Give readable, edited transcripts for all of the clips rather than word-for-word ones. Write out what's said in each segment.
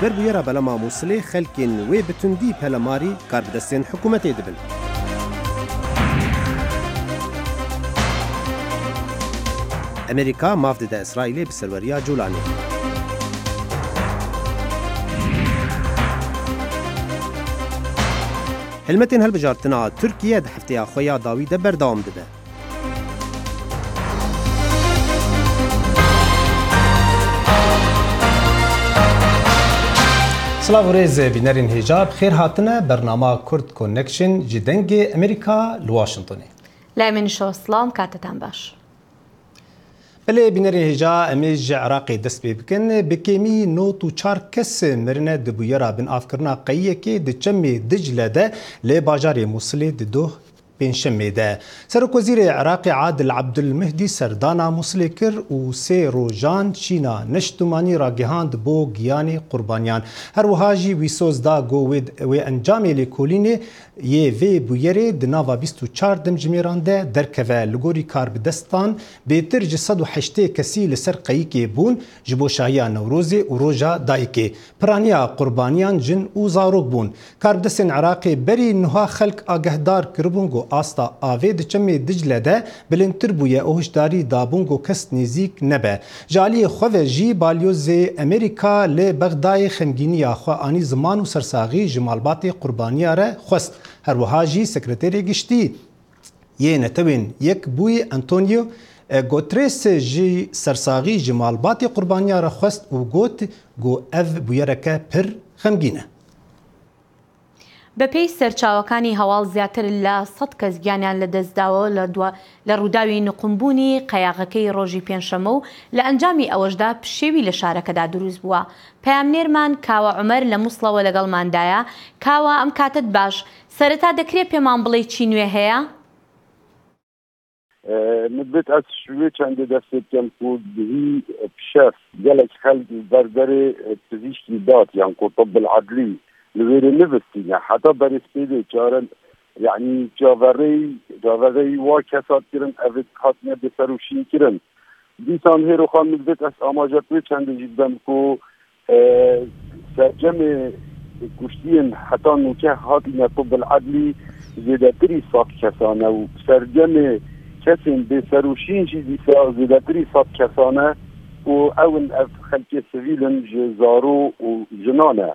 ber bûyera belema Mosulê xelkên wê bi tundî pelemarî karbidestên hikûmetê dibin. Amerîka mav dide İsraîlê bi serweriya Colanê. Hilmetên hilbijartina Tirkiye di hefteya xwe ya dawî de berdewam dibe. Slav rêz bînerên hêja bi xêr hatine bernama Kurd Connection ji dengê Amerîka li Washingtonê. Lê min şoslam katetan baş. Belê bînerê hêja em ê ji Iraqê dest pê bikin. Bi kêmî 94 kes mirine di bûyera binavkirina qeyiyekê di çemê Dicle de lê bajarê Mosulê di doh pênşemê de. Serokwezîrê Iraqê Adil Abdulmehdi serdana Mosulê kir û sê rojan çîna neştimanî ragihand bo giyanê qurbaniyan. Her wiha jî wî soz da got wê encamê lêkolînê yê vê bûyerê di nava 24 demjimêran de derkeve. Li gorî karbidestan bêtir ji 180 kesî li ser qeyîkê bûn ji bo şahiya Newrozê û roja dayîkê. Piraniya qurbaniyan jin û zarok bûn. Karbidestên Iraqê berî niha xelk agehdar kiribûn got asta avê di çemê Dicle de bilindtir bûye û hişdarî dabûn got kes nêzik nebe. Ji aliyê xwe ve jî balyozê Amerîka li Bexdayê xemgîniya xwe anî ziman û sersaxî ji malbatê qurbaniya re xwest. Her wiha jî sekreterê giştî yê netewên Yekbûyî Antonio Guterres jî sersaxî ji malbatê qurbaniya re xwest û got ev bûyereke pir xemgîn e. بەپێی سەرچاوەکانی هەواڵ زیاتر لە 100 کەس گیانیان لەدەستداوە لە ڕووداوی نقمبوونی قەیاغەکەی ڕۆژی پێنجشەمە و لە ئەنجامی ئەوەشدا پشێوی لە شارەکەدا دروست بووە. پەیامنێرمان کاوە عومەر لە مووسڵەوە لەگەڵماندایە. کاوە ئەم کاتت باش سەرەتا دەکرێت پێمان بڵێ چی نوێ هەیە؟ مدت از شوێ چەندێ دەستێت کەم و بهی پشەف gelek xelk berberê pizîşkî dat yan ku Tıbb Adlî لوێرە نوستینە حتا بەرزپێدێ جارن یعنی جاڤەرەی وا کەسات kirin evê hatine bêserûşîn kirin dîsan hêroxan milvet ez amaja pê çendê jî dem ku sercemê kuştiyên heta nûke hatîne Tıbb Adlî zêdetirî sat kesane û sercemê kesên bêserûşîn jî dîsa zêdetirî sat kesane û ewin ev xelkê sivîlin ji zaro û jinan e.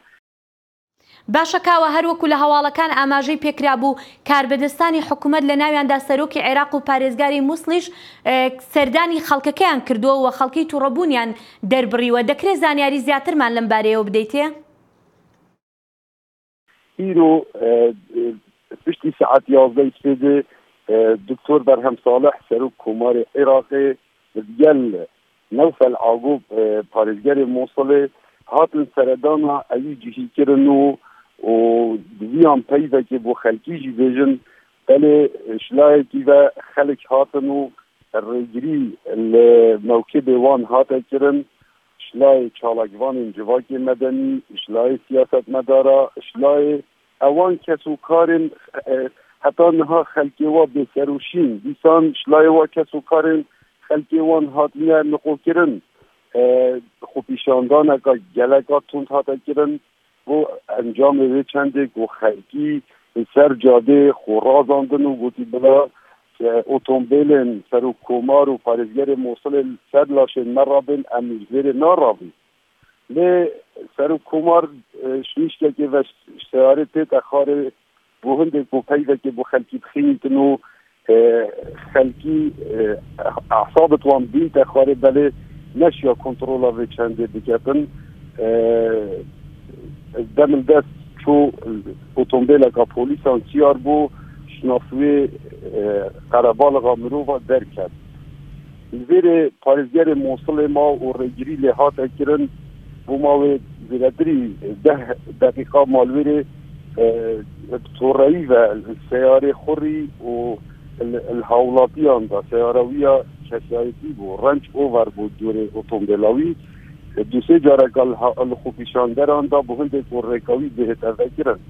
باشە کاوە هەروەکو لە هەواڵەکان ئاماژەی پێکرا بوو کاربەدەستانی حکوومەت لە ناویاندا سەرۆکی عێراق و پارێزگاری مووسڵیش سەردانی خەڵکەکەیان کردووە و خەڵکی تووڕەبوونیان دەربڕیوە. دەکرێت زانیاری زیاترمان لەم بارەیەوە بدەیتێ؟ ئیرۆ پشتی سعات 11 سپێدێ دکتۆر بەرهەم ساڵح سەرۆک کۆمارê عێراقê گەل نەوفەل عاگوب پارێزگەرê مووسڵê hatin seredana evî cihîkirin û diviyan peyvekê bo xelkî jî bêjin belê şilayekî ve xelek hatin û rêgirî li mewkibê wan hate kirin şilayê çalakvanên civakê medenî şilayê siyasetmedara şilayê ewan kes û karên heta niha xelkê wa bêserûşîn dîsan şilayê wa kes û karên xelkê wan hatine niqokirin خۆپیشاندانێکا geleka tund hate kirin bo encamê vê çendê got xelkî ser cadê xwe razandin û gotî bila otomobîlên serokkomar û parêzgerê Mosulê ser laşên me rabin em ji vêrê narabîn. Lê serokkomar şîşkekê ve şteyarê tê texarê bo hindێk bo peyvekê bo xelkî bixînîtin û xelkî ehsabet wan bîn texarê belê neşya kontrola vê çendê diketin demil dest çû otomobîleka polîsan çiyar bû şinasiyê qerebaliga mirova derket. Li vêrê parêzgerê Mosulê ma û rêgirî lê hate kirin bû mavê zêdetirî 10 deqîqa malwêrê toreyî ve seyarê xurî û hewlatiyan da seyarewiya kesayetî bû renç over bû dorê otomobîlawî dûsê careka li xûpîşanderan da bu hindێk û rêkawî bêhêt evekirin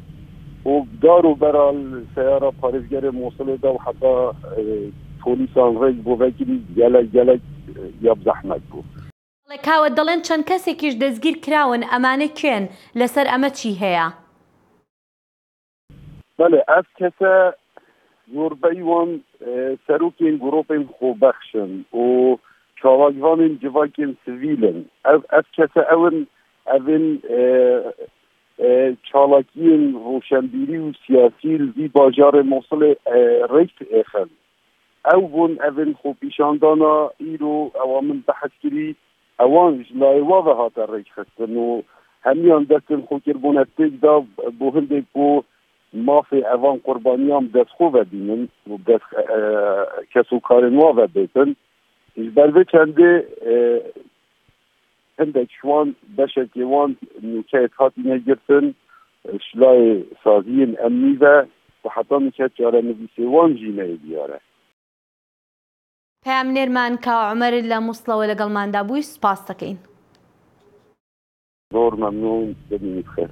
û dar û bera seyara parêzgerê Mosulê da heta polîsan rêk bû vekirî gelek ya zehmet bû. کاوە دەڵێن چەند کەسێکیش دەستگیر کراون ئەمانە کێن لەسەر ئەمە چی هەیە؟ بەڵێ ئەف کەسە زۆربەی وان سەرۆکێن گرۆپên خۆبەخشن و چاواکیوانên civakên sivîlin ev kese evin çalakiyên roşenbîrî û siyasî li vî bajarê Mosulê rêk dixin ew bûn evin xwepîşandana îro ewa min behes kirî ewan ji layê wa ve hate rêkxistin û hemiyan destin xwekiribûna têk da bo hindێk ku mafê evan qurbaniyan destxwe vedînin û kesûkarên wa vebêtin ji ber vê çendê hindek ji wan beşekê wan nûkeyek hatîne girtin ji layê saziyên emnî ve û heta nûket carenivîsê wan jî neyê diyare. پامنێرمان کاوە عومەر لە مووسڵەوە لەگەڵماندا بووی سوپاس دەکەین. زۆر مەمنوون دەبینیت خێر.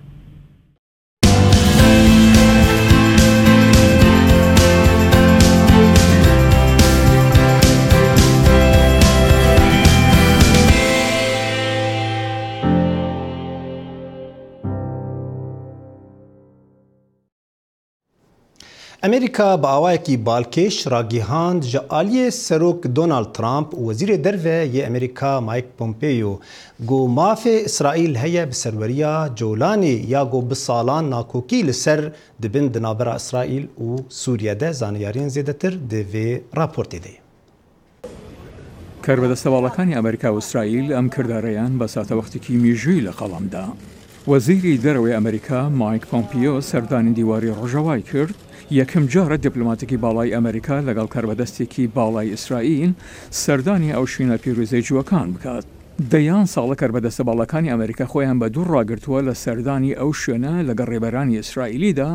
ئەمریکا بە ئاوایەکی باڵکێش ڕاگەیاند ژە ئالیە سەرۆک دۆناڵد ترامپ و وەزیرê derve yê Amerîka Mike Pompeo got mafê İsraîl heye bi serweriya Colanê ya got bi salan nakokî li ser dibin di navbera İsraîl û Sûriyê de zaniyariyên zêdetir di vê raportê de. کاربەدەستەواڵەکانی ئەمریکا و ئیسرائیل ئەم کردارەیان بە ساتەوەختێکی میژووی لە قەڵامدا. وەزیری دەرەوەی ئەمریکا مایک پۆمپیۆ سەردانی دیواری ڕۆژەوای کرد یەکەم جارە دیپلۆماتێکی باڵای ئەمریکا لەگەڵ کاربەدەستێکی باڵای ئیسرائیل سەردانی ئەو شوێنە پیرۆزەی جووەکان بکات. دەیان ساڵە کاربەدەستە باڵەکانی ئەمریکا خۆیان بە دوور ڕاگرتووە لە سەردانی ئەو شوێنە لەگەڵ ڕێبەرانی ئیسرائیلیدا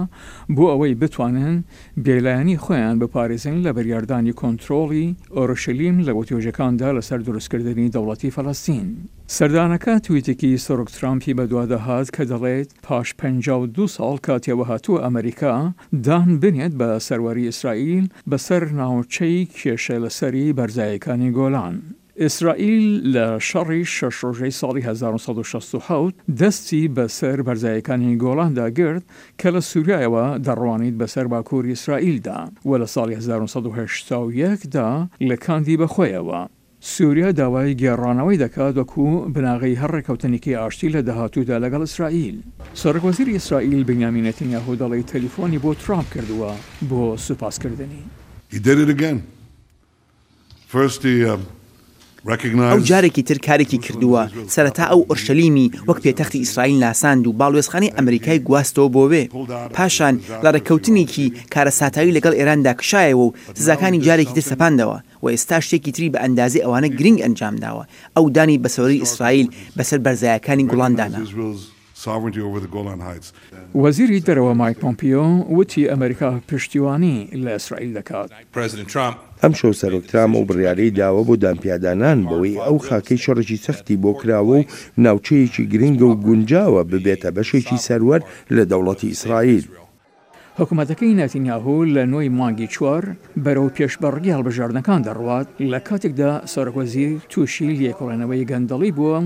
بۆ ئەوەی بتوانن بێلایەنی خۆیان بپارێزن لە بەریاردانی کۆنترۆڵی ئۆرشلیم لە وتیۆژەکاندا لەسەر دروستکردنی دەوڵەتی فەڵەستین. سەردانەکە تویتێکی سەرۆک ترامپی بەدوادەهات کە دەڵێت پاش 52 ساڵ کاتێوە هاتووە ئەمریکا دان بنێت بە سەروەری ئیسرائیل بەسەر ناوچەی کێشە لەسەری بەرزایەکانی گۆلان. ئیسرائیل لە شەڕی شەش ڕۆژەی ساڵی 1967 دەستی بەسەر بەرزایەکانی گۆڵاندا گرت کە لە سووریایەوە دەڕوانیت بەسەر باکووری ئیسرائیلدا و لە ساڵی 1970دا لە کاندی بەخۆیەوە. سووریا داوای گێڕانەوەی دەکات وەکو بناغی هەر ڕێکەوتنێکی ئاشتی لە داهاتوودا لەگەڵ ئیسرائیل. سەرۆکوەزیری ئیسرائیل بنیامین نێتانیاهو دەڵێ تەلیفۆنی بۆ ترامپ کردووە بۆ سوپاسکردنی. ئەو جارێکی تر کارێکی کردووە سەرەتا ئەو ئۆرشەلیمی وەک پێتەختی ئیسرائیل ناساند و باڵوێزخانەی ئەمریکای گواستەوە بۆ وێ پاشان لە ڕێکەوتنێکی کارە ساتاوی لەگەڵ ئێراندا کشایەوە و سزاکانی جارێکی تر سەپاندەوە و ئێستا شتێکی تری بە ئەندازی ئەوانە گرنگ ئەنجامداوە ئەو دانی بەسەوەری ئیسرائیل بەسەر بەرزایەکانی گوڵاندانا. وەزیری دەرەوە مایک پۆمپیۆ وتی ئەمریکا پشتیوانی لە ئیسرائیل دەکات. ئەم شەو سەرۆک ترامپ و بڕیارەی داوە بۆ دامپیادانان بەوەی ئەو خاکەی شەڕێکی سەختی بۆ کراوە و ناوچەیەکی گرنگە و گونجاوە ببێتە بەشێکی سەروەر لە دەوڵەتی ئیسرائیل. حکوومەتەکەی نێتانیاهو لە نۆی مانگی 4 بەرەو پێشبڕگی هەڵبژاردنەکان دەڕوات لە کاتێکدا سەرۆکوەزیر تووشی لێکۆڵێنەوەی گەندەڵی بووە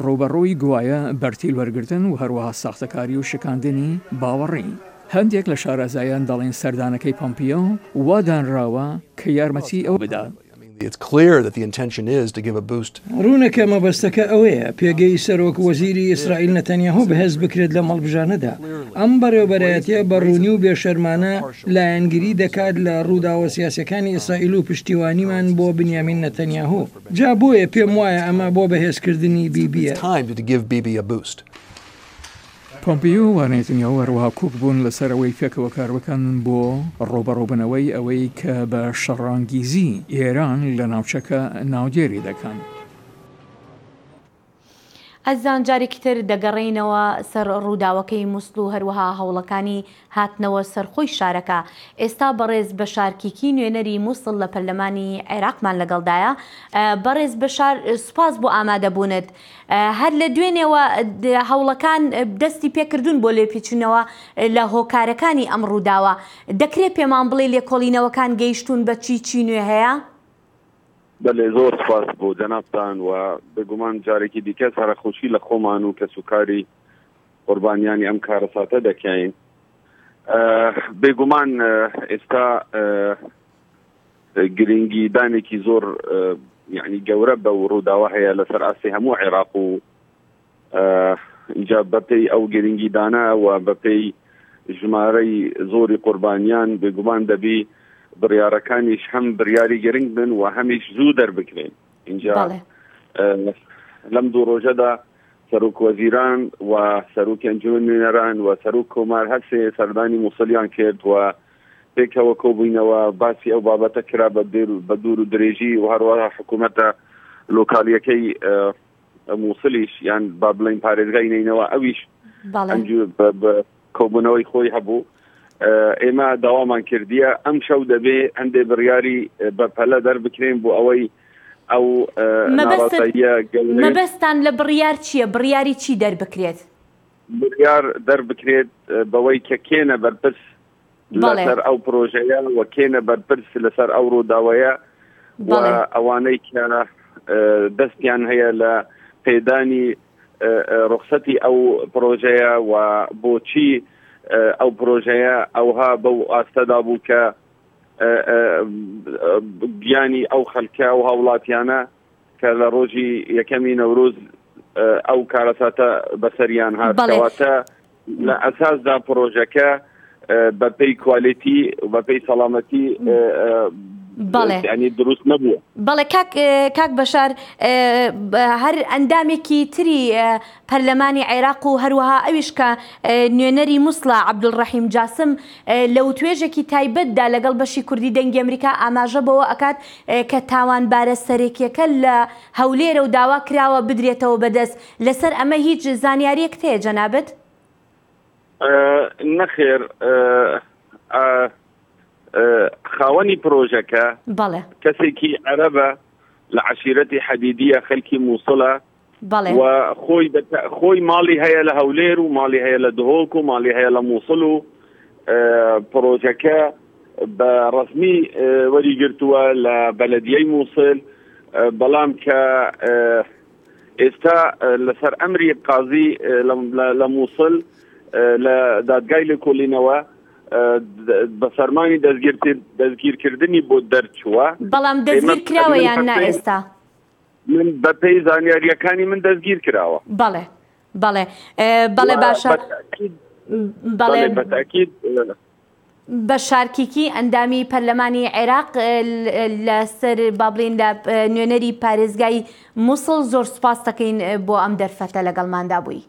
ڕوبەڕووی گوایە بەرتیل وەرگرتن و هەروەها ساختەکاری و شکاندنی باوەڕی. هەندێک لە شارەزایان دەڵێن سەردانەکەی پۆمپیۆ وادانراوە کە یارمەتی ئەو بدات. ڕوونەکە مەبەستەکە ئەوەیە پێگەی سەرۆک وەزیری ئیسرائیل نەتەنیاهو بەهێز بکرێت لە مەڵبژانەدا ئەم بەڕێوەبەرایەتیە بەڕوونی و بێشەرمانە لایەنگیری دەکات لە ڕووداوە سیاسەکانی ئیسرائیل و پشتیوانیمان بۆ بنیامین نەتەنیاهو جا بۆیە پێم وایە ئەمە بۆ بەهێزکردنی بیبیە. پۆمپیۆ و نێتانیاهو هەروەها کوک بوون لەسەرەوەی پێکەوە کاربکەن بۆ ڕۆبەڕۆبنەوەی ئەوەی کە بە شەڕانگیزی ئێران لە ناوچەکە ناودێری دەکەن. ئەزان جارێکی تر دەگەڕێینەوە سەر ڕووداوەکەی مووسڵ و هەروەها هەوڵەکانی هاتنەوە سەرخۆی شارەکە. ئێستا بەڕێز بەشار کیکی نوێنەری مووسڵ لە پەرلەمانی عێراقمان لەگەڵدایە. بەڕێز بەشار سوپاس بۆ ئامادەبوونت. هەر لە دوێنێەوە هەوڵەکان دەستی پێکردوون بۆ لێپیچنەوە لە هۆکارەکانی ئەم ڕووداوە. دەکرێت پێمان بڵێ لێکۆڵینەوەکان گەیشتون بە چی نوێ هەیە؟ بەڵێ زۆر سپاس بۆ جەنابتان و بێگومان جارێکی دیکە سەرخۆشی لە خۆمان و کەس و کاری قوربانیانی ئەم کارەساتە دەکەین. بێگومان ئێستا گرنگیدانێکی زۆر یعنی گەورە بە ڕووداوە هەیە لەسەر ئاسی هەموو عێراق و اینجا بەپێی ئەو گرنگیدانە و بەپێی ژمارەی زۆری قوربانیان بێگومان دەبی بڕیارەکانیش هەم بڕیاری گرنگ بن و هەمیش زوو دەربکرێن. اینجا لەم دوو ڕۆژەدا سەرۆک وەزیران و سەرۆکی ئەنجومەن نوێنەران و سەرۆک کۆمار هەسێ سەردانی مووسڵیان کرد و پێکەوە کۆبووینەوە باسی ئەو بابەتە کرا بە دوور و درێژی و هەروەها حکوومەتە لۆکالیەکەی مووسڵیش یان با بڵین پارێزگای نینەوە ئەویش کۆبوونەوەی خۆی هەبوو. ئێمە داوامان کردیە ئەم شەو دەبێ هەندێک بڕیاری بەپەلە دەربکرێن بۆ ئەوەی ئەو مەبەستان لە بڕیار چییە؟ بڕیاری چی دەربکرێت؟ بڕیار دەربکرێت بەوەی کە کێنە بەرپرس لەسەر ئەو پرۆژەیە و کێنە بەرپرس لەسەر ئەو ڕووداوەیە و ئەوانەی کە دەستیان هەیە لە پێدانی ڕخسەتی ئەو پرۆژەیە و بۆچی ئەو پرۆژەیە ئەوها بەو ئاستەدا بوو کە گیانی ئەو خەڵکە و هاوڵاتیانە کە لە ڕۆژی یەکەمی نەورۆز ئەو کارەساتە بەسەریان هاتکەواتە لە ئەساسدا پرۆژەکە بەپێی کوالیتی و بەپێی سەڵامەتی ینی دروست نەبووە. بەڵێ کاک بەشار هەر ئەندامێکی تری پەرلەمانی عێراق و هەروەها ئەویش کە نوێنەری مووسڵە عەبدولڕەحیم جاسم لە وتوێژێکی تایبەتدا لەگەڵ بەشی کوردی دەنگی ئەمریکا ئاماژە بەوە ئەکات کە تاوانبارە سەرێکیەکە لە هەولێرە و داوا کراوە بدرێتەوە بەدەست. لەسەر ئەمە هیچ زانیاریەک هەیە جەنابەت؟ نەخێر خاوەنی پرۆژەکە کەسێکی عەرەبە لە عەشیرەتی حەدیدیە خەڵکی مووسڵە و خۆی ماڵی هەیە لە هەولێر و ماڵی هەیە لە دهۆک و ماڵی هەیە لە مووسڵ و پرۆژەکە بە ڕەسمی وەریگرتووە لە بەلەدیەی مووسڵ بەڵام کە ئێستا لەسەر ئەمری قازی لە مووسڵ لە دادگای لێکۆڵینەوە بە فەرمانی دەستگیرکردنی بۆ دەرچووە. بەڵام دەستگیر کراوە یان نا ئێستا؟ من بەپێی زانیاریەکانی من دەستگیر کراوە. بەڵێ بەڵێ بەڵێ باشە بەڵێ بە شارکیکی ئەندامی پەرلەمانی عێراق لەسەر بابلین لە نوێنەری پارێزگای مووسڵ زۆر سوپاس دەکەین بۆ ئەم دەرفەتە لەگەڵماندا بووی.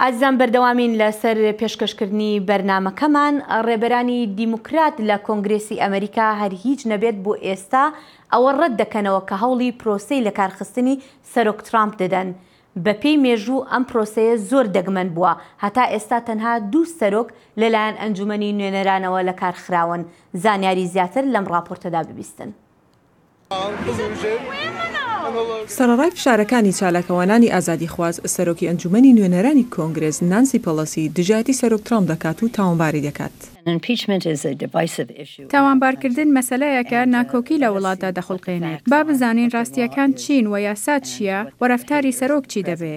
ئازیزان بەردەوامین لەسەر پێشکەشکردنی بەرنامەکەمان. ڕێبەرانی دیموکرات لە کۆنگرێسی ئەمریکا هەر هیچ نەبێت بۆ ئێستا ئەوە ڕەت دەکەنەوە کە هەوڵی پرۆسەی لە کارخستنی سەرۆک ترامپ دەدەن. بەپێی مێژوو ئەم پرۆسەیە زۆر دەگمەن بووە. هەتا ئێستا تەنها 2 سەرۆک لەلایەن ئەنجومەنی نوێنەرانەوە لە کار خراون. زانیاری زیاتر لەم راپۆرتەدا ببیستن. سەرەڕای فشارەکانی چالاکەوانانی ئازادیخواز سەرۆکی ئەنجومەنی نوێنەرانی کۆنگرێس نانسی پەلۆسی دژایەتی سەرۆک ترامپ دەکات و تاوانباری دەکات. تاوانبارکردن مەسەلەیەکە ناکۆکی لە وڵاتدا دەخڵقێنێت. با بزانین ڕاستیەکان چین و یاسا چییە و ڕەفتاری سەرۆک چی دەبێ.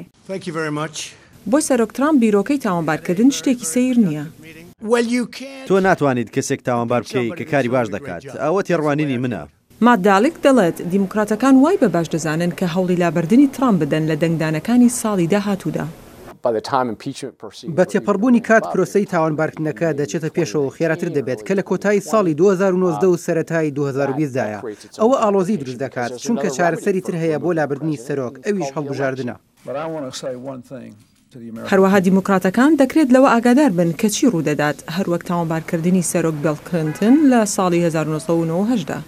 بۆی سەرۆک ترامپ بیرۆکەی تاوانبارکردن شتێکی سەیر نییە. تۆ ناتوانیت کەسێک تاوانبار بکەی کە کاری باش دەکات. ئەوە تێڕوانینی منە. ماداڵێک دەڵێت دیموکراتەکان وای بە باش دەزانن کە هەوڵی لابردنی ترامپ بدەن لە دەنگدانەکانی ساڵی داهاتوودا. بە تێپەڕبوونی کات پرۆسەی تاوانبارکردنەکە دەچێتە پێشەوە خێراتر دەبێت کە لە کۆتایی ساڵی 2009 و سەرەتای 2020دایە. ئەوە ئاڵۆزی دروست دەکات چونکە چارەسەری تر هەیە بۆ لابردنی سەرۆک ئەویش هەڵبژاردنە. هەروەها دیموکراتەکان دەکرێت لەوە ئاگادار بن کە چی ڕوودەدات هەروەک تاوانبارکردنی سەرۆک بیڵ کلینتن لە ساڵی 1990دا.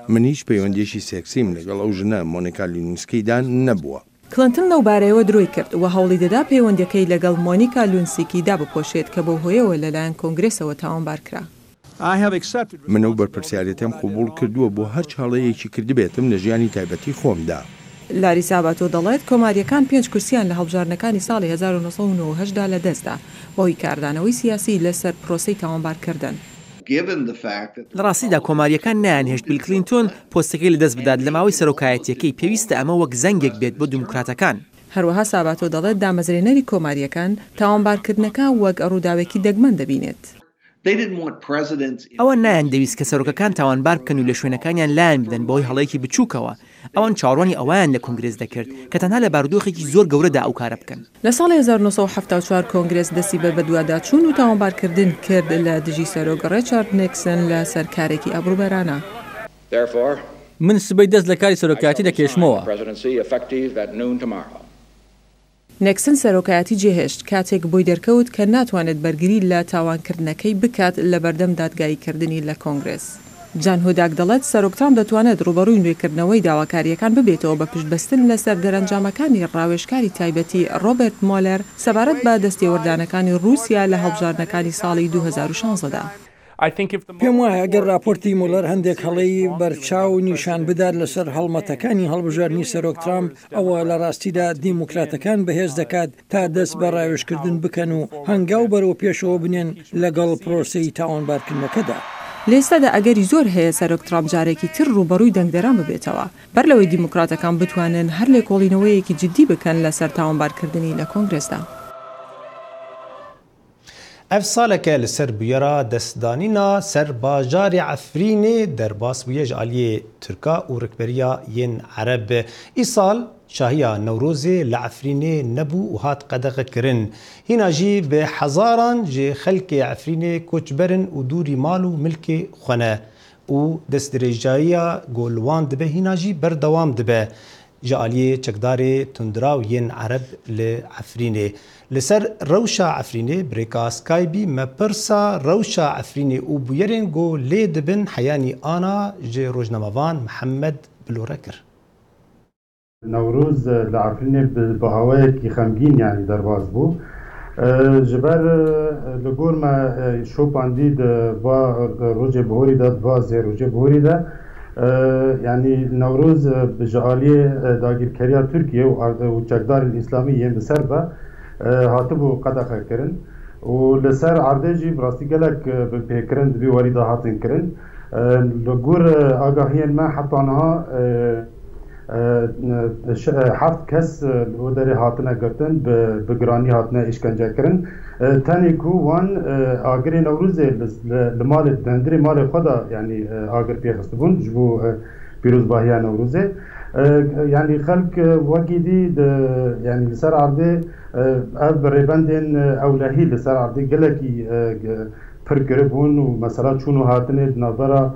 من هیچ پەیوەندیەشی سێکسیم لەگەڵ ئەو ژنە مۆنیکا لوینسکیدان نەبووە. کلینتن لەو بارەیەوە درۆی کرد و هەوڵی دەدا پەیوەندیەکەی لەگەڵ مۆنیکا لوینسکیدا بپۆشێت کە بۆ هۆیەوە لەلایەن کۆنگرێسەوە تاوانبار کرا. من ئەو بەرپرسیارەتەم قبوڵ کردووە بۆ هەر چاڵەیەکی کردبێتم لە ژیانی تایبەتی خۆمدا. لاریسا باتۆ دەڵێت کۆماریەکان 5 کورسیان لە هەڵبژارنەکانی ساڵی 1990دا لەدەستدا بۆی کاردانەوەی سیاسی لەسەر پرۆسەی تاوانبارکردن. لە ڕاستیدا کۆماریەکان نیانهێشت بیل کلینتۆن پۆستەکەی لەدەست بدات لە ماوەی سەرۆکایەتیەکەی پێویستە ئەمە وەک زەنگێک بێت بۆ دیموکراتەکان. هەروەها ساباتۆ دەڵێت دامەزرێنەری کۆماریەکان تاوانبارکردنەکە وەک ڕووداوێکی دەگمەن دەبینێت. ئەوە نایان دەویست کە سەرۆکەکان تاوانبار بکەن و لە شوێنەکانیان لایەن بدەن بەهۆی هەڵەیەکی بچووکەوە. ئەوان چاوەڕوانی ئەویان لە کۆنگرێس دەکرد کە تەنها لە بارودۆخێکی زۆر گەورەدا ئەو کارە بکەن. لە ساڵی 1974 کۆنگرێس دەستی بە دوواداچوون و تاوانبارکردن کرد لە دژی سەرۆک ڕیچارد نیکسن لە سەرکارێکی ئابروبەرانە. من سبەی دەست لە کاری سەرۆکایەتی دەکێشمەوە. نیکسن سەرۆکایەتی جێهێشت کاتێک بۆی دەرکەوت کە ناتوانێت بەرگری لە تاوانکردنەکەی بکات لە بەردەم دادگاییکردنی لە کۆنگرێس. جان هوداک دەڵێت سەرۆکترام دەتوانێت ڕوبەڕووی نوێکردنەوەی داواکاریەکان ببێتەوە بە پشتبەستن لەسەر دەرەنجامەکانی ڕاوێژکاری تایبەتی ڕۆبرت مۆلەر سەبارەت بە دەستێوەردانەکانی رووسیا لە هەڵبژارنەکانی ساڵی 2016دا. پێم وایە ئەگەر راپۆرتی مۆلەر هەندێک هەڵەی بەرچاو نیشان بدات لەسەر هەڵمەتەکانی هەڵبژارنی سەرۆک ترامپ ئەوە لە ڕاستیدا دیموکراتەکان بەهێز دەکات تا دەست بە ڕاوێژکردن بکەن و هەنگاو بەرەو پێشەوە بنێن لەگەڵ پرۆسەی تاوانبارکردنەکەدا. لێستادا ئەگەری زۆر هەیە سەرۆک ترامپ جارێکی تر ڕوبەڕووی دەنگدەران ببێتەوە بەر لەوەی دیموکراتەکان بتوانن هەر لێکۆڵینەوەیەکی جدی بکەن لەسەر تاوانبارکردنی لە کۆنگرێسدا. ئەف ساڵێکە لەسەر بویەرە دەستدانینا سەر باژاری عەفرینێ دەرباس بوویە ji aliyê Tirka û rikberiya yên Ereb. Îsal şahiya Newrozê li Efrînê nebû û hat qedexekirin. Hîna jî bi hezaran ji xelkê Efrînê koçberin û dûrî mal û milkê xwe ne û destdirêjayiya golwan dibe hîna jî berdewam dibe. Ji aliyê çekdarê tundiraw yên Ereb li Efrînê. Li ser rewşa Efrînê birêka Skype'î me pirsa rewşa Efrînê û bûyerên got lê dibin heyanî ana ji rojnamevan Mihemed bilore kir. Newroz li Efrînê bi hawayekî xemgîn yanî derbas bû. Ji ber li gor me şopandî di rojê bihorî de va zê rojê bihorî de yanî Newroz ji aliyê dagîrkeriya Tirkiye û çekdarên İslamî yên bi ser be hatibû qedexekirin û li ser erdê jî bi rastî gelek bi pêkirin di vî werî de hatin kirin. Li gor agahiyên me heta niha 7 kes o derê hatine girtin bi giranî hatine îşkencekirin. Tenê ku wan agirê Newrozê li malê dendirê malê xwe de yanî agir pêxistibûn ji bo pîrozbahiya Newrozê. Yani xelk wekî dî yani li ser erdê ev bi rêbendên ewlehî li ser erdê gelekî pir kiribûn û mesela çûn û hatinê di navbera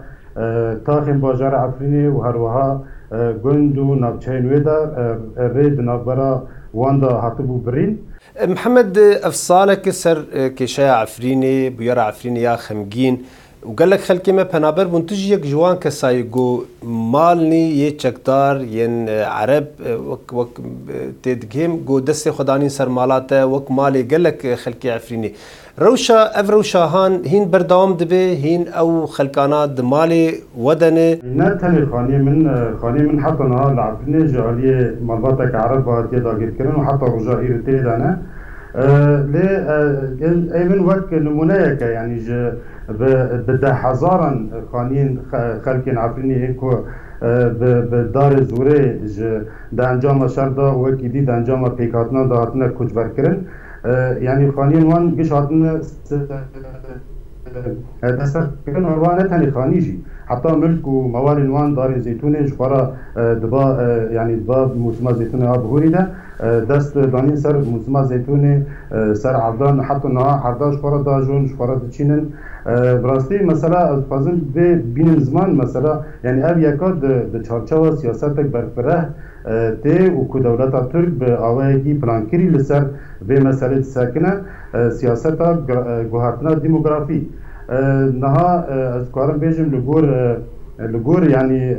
taxên bajara Efrînê û herwiha gund û navçeyên wê de rê di navbera wan de hatibû birîn. Mihemed ev salekê ser kêşeya Efrînê bûyera Efrînê ya xemgîn û gelek xelkê me penaber bûn tu jî yek ji wan kesayî got malnî yê çekdar yên Ereb wek tê digihêm got destê xwe danîn ser mala te wek malê gelek xelkê Efrînê. Rewşa ev rewşahan hîn berdewam dibe hîn ew xelkana di malê we de ne. Ne tenê xaniyê min heta niha li Efrînê ji aliyê malbateke Ereb hatiye dagirkirin û heta roja îro tê de ne. Lê evin wek numuneyeke yanî ji bi dehezaran xaniyên xelkên Efrînê ku bi darê zorê ji di encama şer da wekî dî di encama pêkhatina da hatine koçberkirin. Yani xaniyên wan giş hatine destekirin wan ne tenê xanî jî heta milk û mewalên wan darên zeytûnê ji xwe re diba yani diba mûsima zeytûnê a bihorî de dest danîn ser mûsima zeytûnê ser erdan heta niha erda ji xwe re dajon ji xwe re diçînin. Bi rastî mesela ez dixwazim vê bînim ziman mesela yani ev yeka di çarçeva siyasetek berfireh tê û ku dewleta Tirk bi awayekî plankirî li ser vê meselê disekine siyaseta guhertina demografî. Niha ez dikarim bêjim li gor yani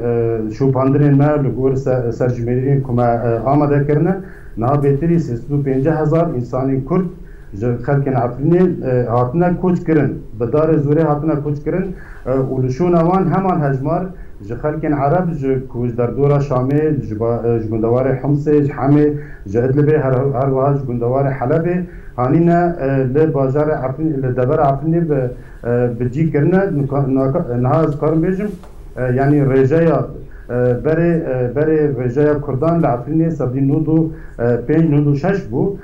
şûpandirên me li gor serjimêriyên ku me amade kirine niha bêtirî 35,000 însanên Kurd ji xelkên Efrînê hatine koç kirin bi darê zorê hatine koç kirin û li şûna wan heman hejmar ji xelkên Arab ji ku ji derdora Şamê ji gundewarê Himsê ji Hemê ji Idlibê her wiha ji gundewarê Helebê hanîne li bajarê Efrînê li devera Efrînê bi cî kirine niha ez karim bêjim yani rêjeya berê rêjeya Kurdan li Efrînê sedî nûd û pênc nûd û şeş bû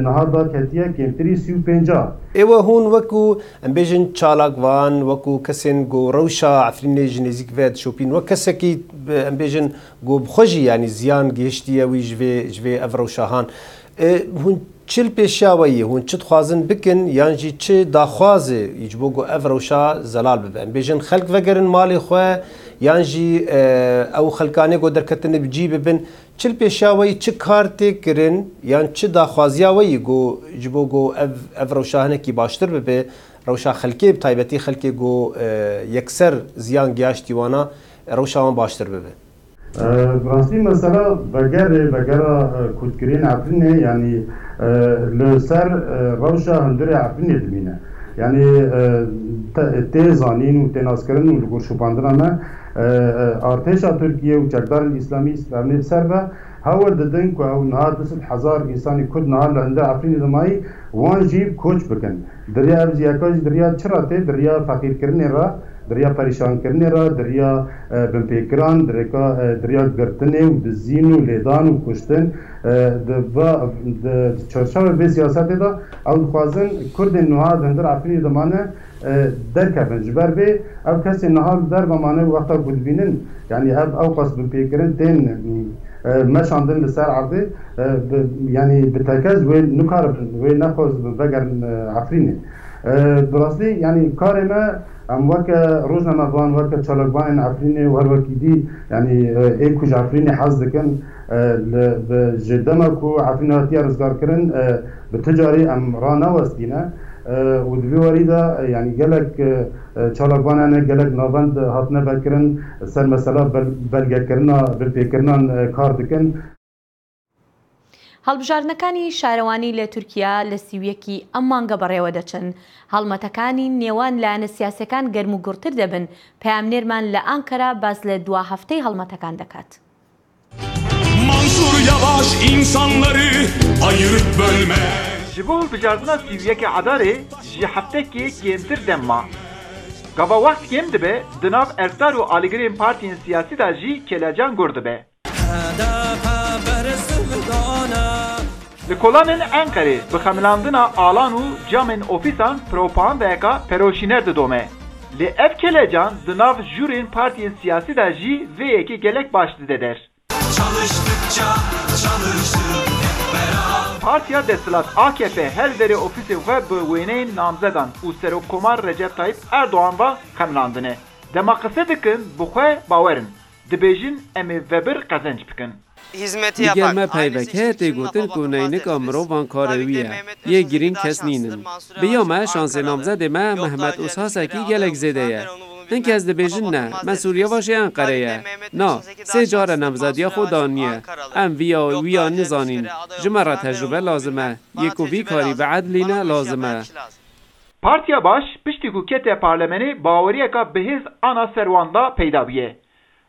niha da ketiye kêmtirî 35. ئێوە هون وەکو ئەم بێژن چالاکوان وەکو کەسێن گۆ ڕەوشا عفرینێ ji nêzik ve dişopîn وەک کەسێکی ئەم بێژن گۆ بخۆژی ینی زیان گەیشتیە وی ji vê ev rewşahan hûn çil pêşawayî hûn çi dixwazin bikin yan jî çi daxwazê ji bo ku ev rewşa zelal bibe em bêjin xelk vegerin malê xwe yan jî ew xelkanê ku derketine bi cî bibin çil pêşawayî çi kar tê kirin yan çi daxwaziya weyî ku ji bo ku ev rewşa hinekî baştir bibe rewşa xelkê bi taybetî xelkê ku yekser ziyan giyaştî wana rewşa wan baştir bibe. Rastî mesela vegera kûtkirên Efrînê yanî li ser rewşa hundirê Efrînê dimîne. Yani tê zanîn û tênaskirin û li gor şopandina me artêşa Tirkiye û çekdarên İslamî İslamê ser ve hewl didin ku ew niha 200,000 însanî Kurd niha li hinda Efrînê dimayî wan jî koç bikin. Diriya ev ziyaka jî diriya çi ra tê diriya feqîrkirinê ra diriya perîşankirinê ra diriya binpêkiran diriya girtinê û dizîn û lêdan û kuştin di çarşavê vê siyasetê da ew dixwazin Kurdên niha di hindir Efrînê dimane derkevin ji ber vê ev kesên niha li derve mane wexta ku dibînin yani ev qas binpêkirin tên meşandin li ser erdê yani bi tekez wê nikaribin wê nexwaz vegerin Efrînê. Bi rastî yani karê me em weke rojnamevan weke çalakvanên Efrînê wer wekî dî yani ê ku ji Efrînê hez dikin ji dema ku Efrîn hatiye rizgarkirin bi ticarî em ranewestîne û di vê werî de yani gelek çalakvanan gelek navend hatine vekirin ser mesela belgekirina binpêkirinan kar dikin. هەڵبژاردنەکانی شارەوانی لە تورکیا لە سیویەکی ئەم مانگە بەڕێوە دەچن. هەڵمەتەکانی نێوان لایەنە سیاسەکان گەرم و گوڕتر دەبن. پەیامنێرمان لە ئانکەرا باز لە دوا هەفتەی هەڵمەتەکان دەکات. Mansur Yavaş insanları ayırıp bölme. Ji bo hilbijardina sîviyekê Edarê ji heftekê kêmtir demma. Gava wext kêm dibe di nav erkdar û alîgirên partiyên siyasî de jî kelecan gor dibe. Li kolanên Enqerê bi xemilandina alan û camên ofîsan propagandayeka peroşîner didome. Lê ev kelecan di nav jûrên partiyên siyasî de jî vê yekê gelek baş dide der. Partiya Desthilat AKP her derê ofîsê xwe bi wêneyên namzedan û Serokkomar Recep Tayyip Erdoğan ve xemilandine. Dema qise dikin bi xwe bawerin. Dibêjin em ê vebir qezenc bikin. Diger me peyveke tê gotin ku neynika mirovan karê wî ye. Yê girîn kes nînin. Biya me şansê namzedê me Mehmet Ushasekî gelek zêde ye. Hin kes dibêjin ne, me Sûriyavaşê Enqerê ye. Na, sê care namzediya xwe daniye. Em wîya nizanîn. Ji me re tecrübe lazim e. Yê ku vî karî bi edlî ne lazim e. Partiya baş piştî ku kete parlemenê baweriyeka bihêz ana serwan da peyda bûye.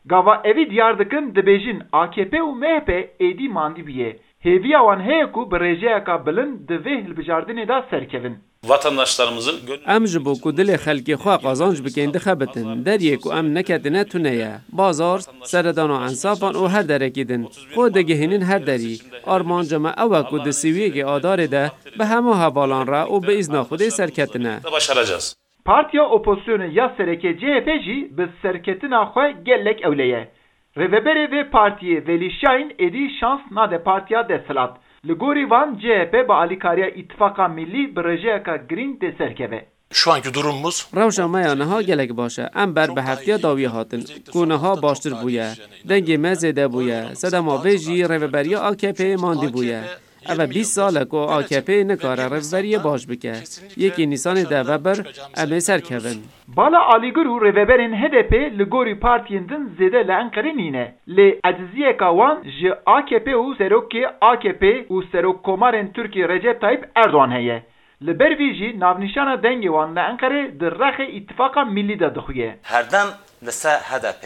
Gava evî diyar dikin dibêjin AKP û MHP êdî mandî bûye. Hêviya wan heye ku bi rêjeyeka bilind di vê hilbijardinê de serkevin. Vatandaşlarımızın em ji bo ku dilê xelkê xwe qazanc bikin dixebitin. Deriyê ku em neketine tune ye. Bazar, seredana ensafan û her derekî din. Xwe digihînin her derî. Armanca me ew e ku di sîviyekê Adarê de bi hemû hevalan re û bi îzna Xwedê serketine. Başaracağız. Partiya opozisyonu ya sereke CHP jî bi serketina xwe gelek ewleye. Rêveberê vê partiyê Velî Şahin êdî şans nade partiya Desthilat. Li gorî van CHP bi alîkariya İttifaka Millî bi rêjeyeka girîng tê serkeve. Şu anki durumumuz Rewşa me ya niha gelek baş e. Em ber bi heftiya dawî hatin. Ku niha baştir bûye. Dengê me zêde bûye. Sedema vê jî rêveberiya AKP'ye mandî bûye. Ev 20 sale ku AKP nikare rêveberiye baş bike. Yekî Nîsanê de vebir em ê serkevin. Bala alîgir û rêveberên HDP li gorî partiyên din zêde li Enqerê nîne. Lê ecziyeka wan ji AKP û serokê AKP û Serokkomarên Tirkiye Recep Tayyip Erdoğan heye. li ber vî jî navnîşana dengê wan li Enqerê di rexê îtîfaqa millî de dixuye. Herdem li ser HDP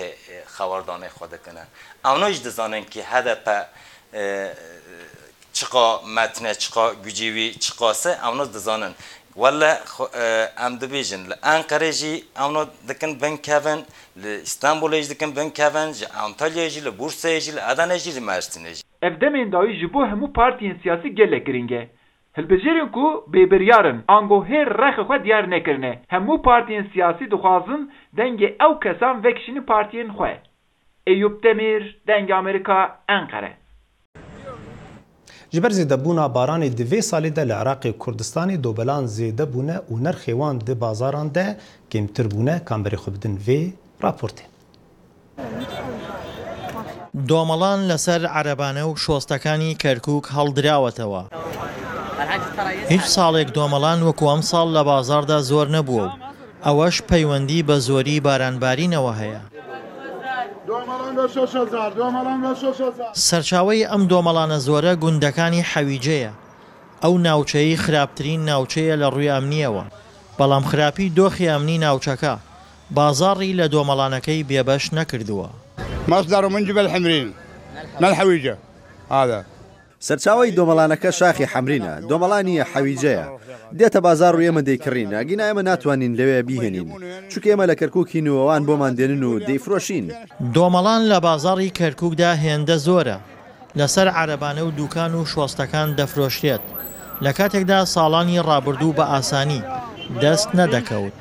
xewerdanê xwe dikine. Ew jî dizanin ki HDP çiqa metne, çiqa gücî wî çiqase ew dizanin. Walla em dibêjin li Enqerê jî ew dikin bin kevin, li İstanbulê jî dikin bin kevin, ji Antalyayê jî, li Bursayê jî, li Edenê jî, li Mêrdînê jî. Ev demên dawî ji bo hemû partiyên siyasî gelek giring e. Hilbijêrên ku bêbiryar in ango hêr rexê xwe diyar nekirine. Hemû partiyên siyasî dixwazin dengê ew kesan vekişînin partiyên xwe. Eyûb Demîr, Dengê Amerîka, Enqere. ji ber zêdebûna baranê di vê salê de li Iraqê Kurdistanê dobelan zêde bûne û nirxê wan di bazaran de kêmtir bûne kamberê xwe bidin vê raportê. دۆمەڵان لەسەر عەرەبانە و شۆستەکانی کەرکووک هەڵدراوەتەوە. هیچ ساڵێک دۆمەڵان وەکو ئەم ساڵ لە بازاردا زۆر نەبووە و ئەوەش پەیوەندی بە زۆری بارانبارینەوە هەیە. سەرچاوەی ئەم دۆمەڵانە زۆرە گوندەکانی حەویجەیە. ئەو ناوچەی خراپترین ناوچەیە لە ڕووی ئەمنیەوە. بەڵام خراپی دۆخی ئەمنی ناوچەکە بازاڕی لە دۆمەڵانەکەی بێبەش نەکردووە. مصدر من جبل حمرين من الحويجة هذا سەرچاوی دۆمەڵانەکە شاخی حەمرینە دۆمەڵانی حەویجەیە دێتە بازار و ئێمە دەیکڕین ئەگینا ئێمە ناتوانین لەوێ بیهێنین چونکە ئێمە لە کەرکووکی نوێوان بۆمان دێنن و دەیفرۆشین. دۆمەڵان لە بازاڕی کەرکووکدا هێندە زۆرە لەسەر عەرەبانە و دوکان و شۆستەکان دەفرۆشرێت لە کاتێکدا ساڵانی ڕابردوو بە ئاسانی دەست نەدەکەوت.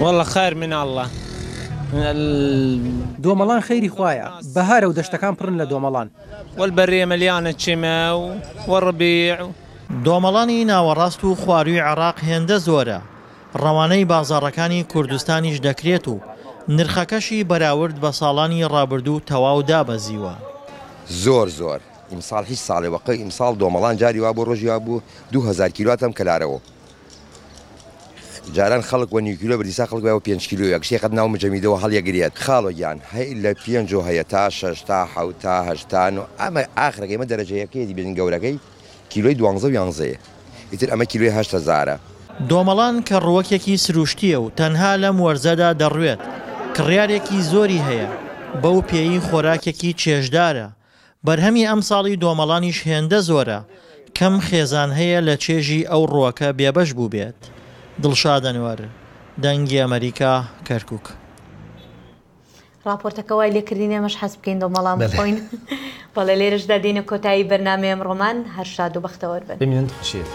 والله خير من الله. دۆمەڵان خەیری خوایە بەهارە و دەشتەکان پڕن لە دۆمەڵان والبەریە مەلیانە چیمە و وەڕبیع. دۆمەڵانی ناوەڕاست و خواروی عێراق هێندە زۆرە ڕەوانەی بازاڕەکانی کوردستانیش دەکرێت و نرخەکەشی بەراورد بە ساڵانی ڕابردوو تەواو دابەزیوە. زۆر ئیمساڵ هیچ ساڵێ وەقەی ئیمساڵ دۆمەڵان جاری وا بۆ ڕۆژی وا بوو 2000 کیلواتەم کەلارەوە. جاران خەڵک وە نیوکیلۆ بەریسا خەڵک وایەوە 5 کیلۆ یەکشێقت ناو مجەمیدەوە هەڵیەگرێت خاڵۆگیان هەی لە 5 هەیە تا 6 تا 7 تا 8 و ئەمە ئاخرەکەی ئمە دەرەجەیەکەی بێن گەورەکەی کیلۆی 12 و 11 ئیتر ئەمە کیلۆی 8,000. دۆمەڵان کە ڕووەکێکی سروشتیە و تەنها لەم وەرزەدا دەڕوێت کڕیارێکی زۆری هەیە بەو پێی خۆراکێکی چێژدارە. بەرهەمی ئەم ساڵی دۆمەڵانیش هێندە زۆرە کەم خێزان هەیە لە چێژی ئەو ڕووەکە بێبەش بوو بێت. دڵشادەنوەر دەنگی ئەمریکا کەرکووک. راپۆرتەکە وای لێکردینێ مەش حەز بکەین دۆمەڵام بخۆین بەڵێ لێرەشدا دێنە کۆتایی بەرنامەیەم ڕۆمان هەر شاد و بەختەوەر بن. ببینن خوشێت.